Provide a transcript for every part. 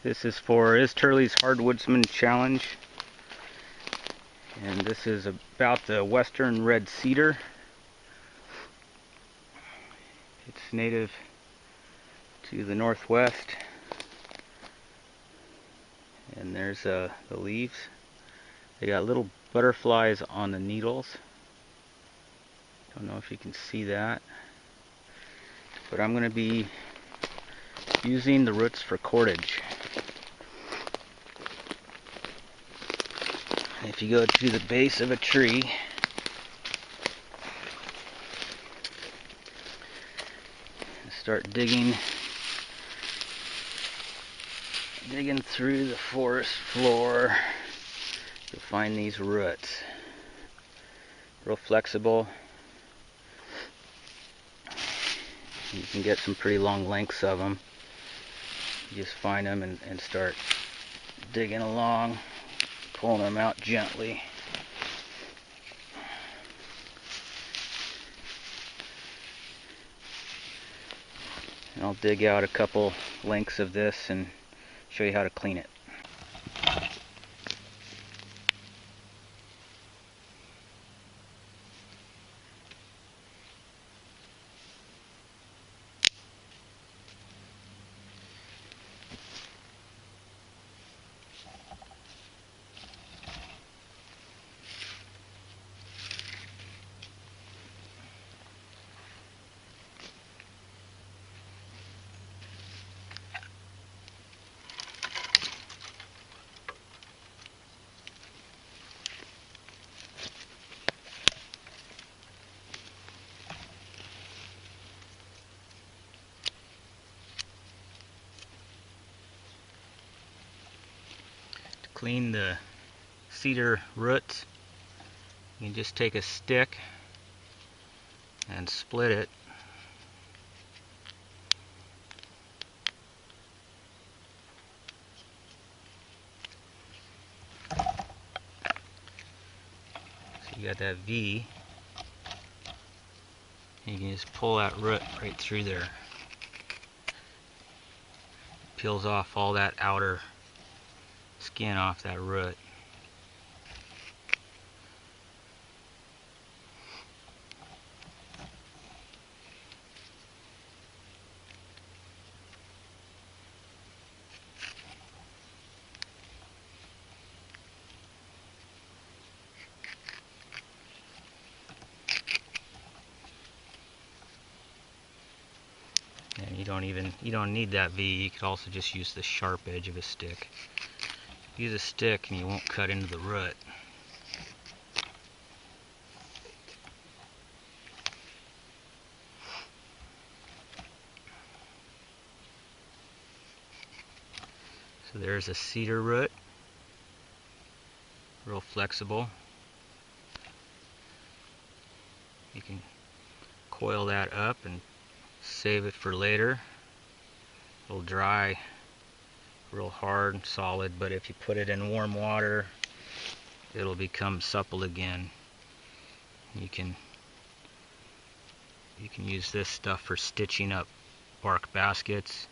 This is for Iz Turley's Hardwoodsman Challenge, and this is about the Western Red Cedar. It's native to the Northwest, and there's the leaves. They got little butterflies on the needles. Don't know if you can see that, but I'm going to be using the roots for cordage. If you go to the base of a tree, and start digging through the forest floor, you'll find these roots. Real flexible. You can get some pretty long lengths of them. You just find them and start digging along, pulling them out gently. And I'll dig out a couple lengths of this and show you how to clean it. Clean the cedar roots, you can just take a stick and split it. So you got that V, and you can just pull that root right through there. Peels off all that outer skin off that root. And you don't need that V. You could also just use the sharp edge of a stick. Use a stick and you won't cut into the root. So there's a cedar root, real flexible. You can coil that up and save it for later. It'll dry real hard and solid, but if you put it in warm water, it'll become supple again. You can use this stuff for stitching up bark baskets,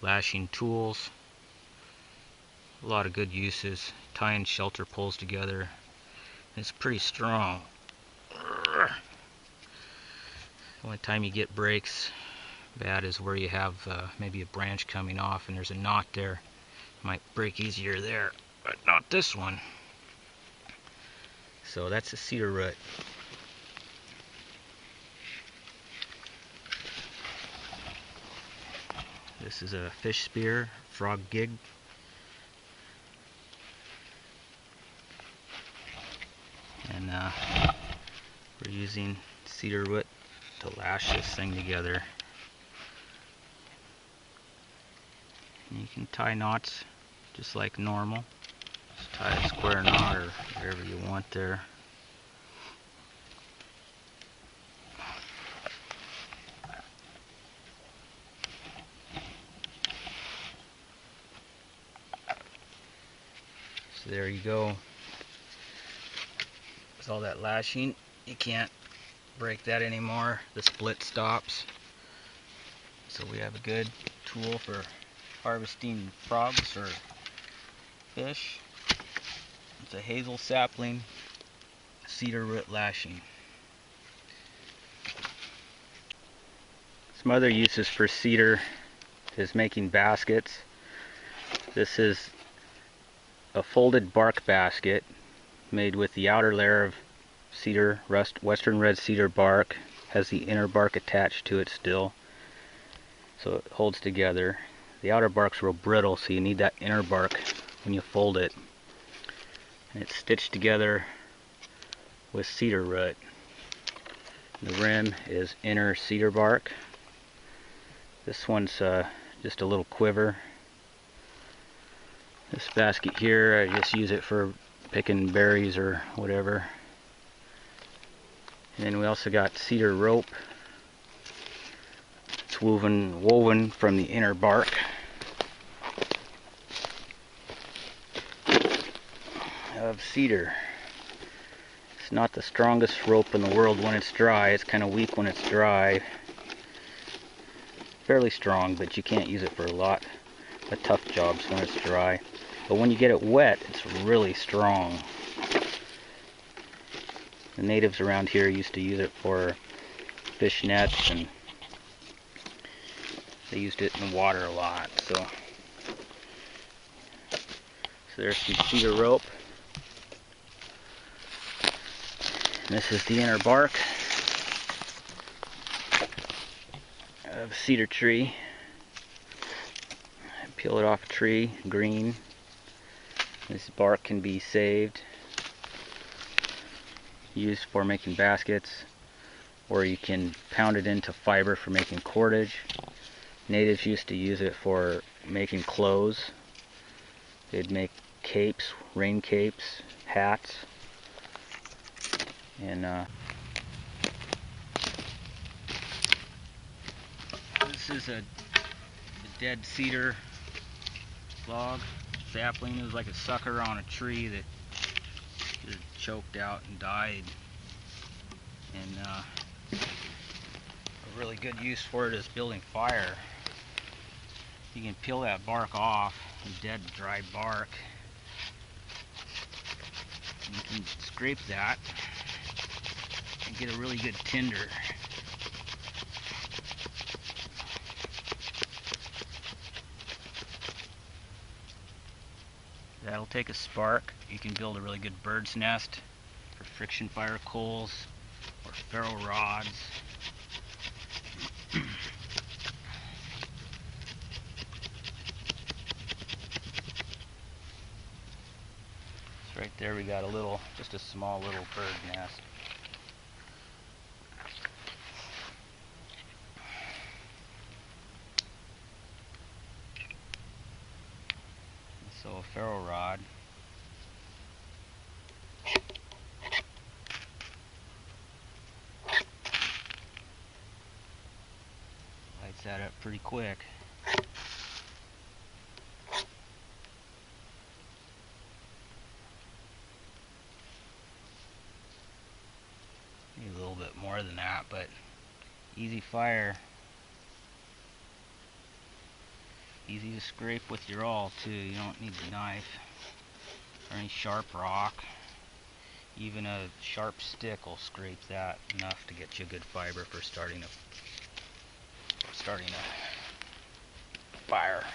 lashing tools. A lot of good uses. Tying shelter poles together. It's pretty strong. The only time you get breaks bad is where you have maybe a branch coming off and there's a knot there. It might break easier there, but not this one. So that's a cedar root. This is a fish spear, frog gig. And we're using cedar root to lash this thing together. And you can tie knots just like normal. Just tie a square knot or whatever you want there. So there you go. With all that lashing, you can't break that anymore. The split stops. So we have a good tool for harvesting frogs or fish. It's a hazel sapling, cedar root lashing. Some other uses for cedar is making baskets. This is a folded bark basket made with the outer layer of cedar, Western Red Cedar bark. Has the inner bark attached to it still, so it holds together. The outer bark's real brittle, so you need that inner bark when you fold it. And it's stitched together with cedar root. The rim is inner cedar bark. This one's just a little quiver. This basket here, I just use it for picking berries or whatever. And then we also got cedar rope. It's woven from the inner bark of cedar. It's not the strongest rope in the world when it's dry. It's kind of weak when it's dry. Fairly strong, but you can't use it for a lot of tough jobs when it's dry. But when you get it wet, it's really strong. The natives around here used to use it for fish nets, and they used it in the water a lot. So there's some cedar rope. And this is the inner bark of a cedar tree. Peel it off a tree, green. This bark can be saved, used for making baskets, or you can pound it into fiber for making cordage. Natives used to use it for making clothes. They'd make capes, rain capes, hats, and this is a dead cedar log sapling. It was like a sucker on a tree that just choked out and died. And a really good use for it is building fire. You can peel that bark off, dead dry bark. And you can scrape that and get a really good tinder. That'll take a spark. You can build a really good bird's nest for friction fire coals or ferro rods. So right there we got just a small little bird nest. So a ferro rod. Lights that up pretty quick. Maybe a little bit more than that, but easy fire. Easy to scrape with your awl too. You don't need the knife or any sharp rock. Even a sharp stick will scrape that enough to get you a good fiber for starting a fire.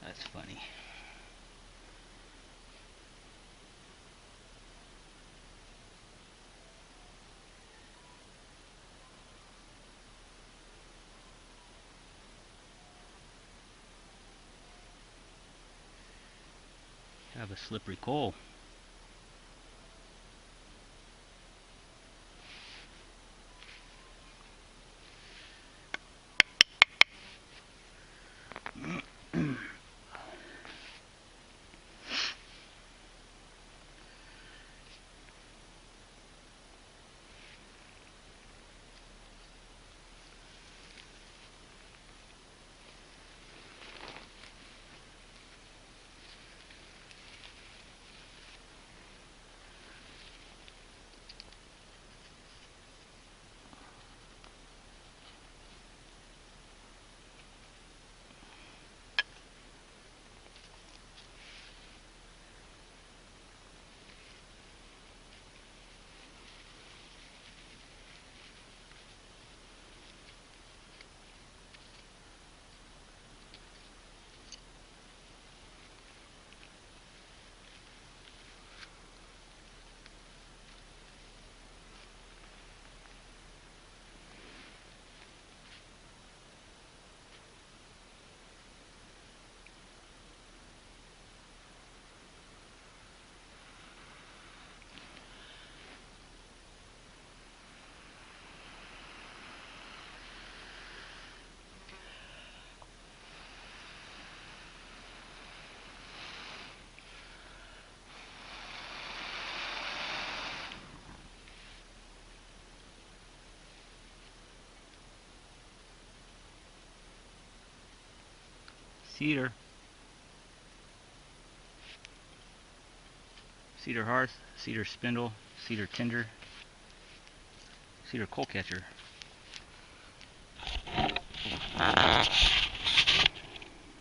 That's funny. Have a slippery coal. Cedar. Cedar hearth, cedar spindle, cedar tinder, cedar coal catcher.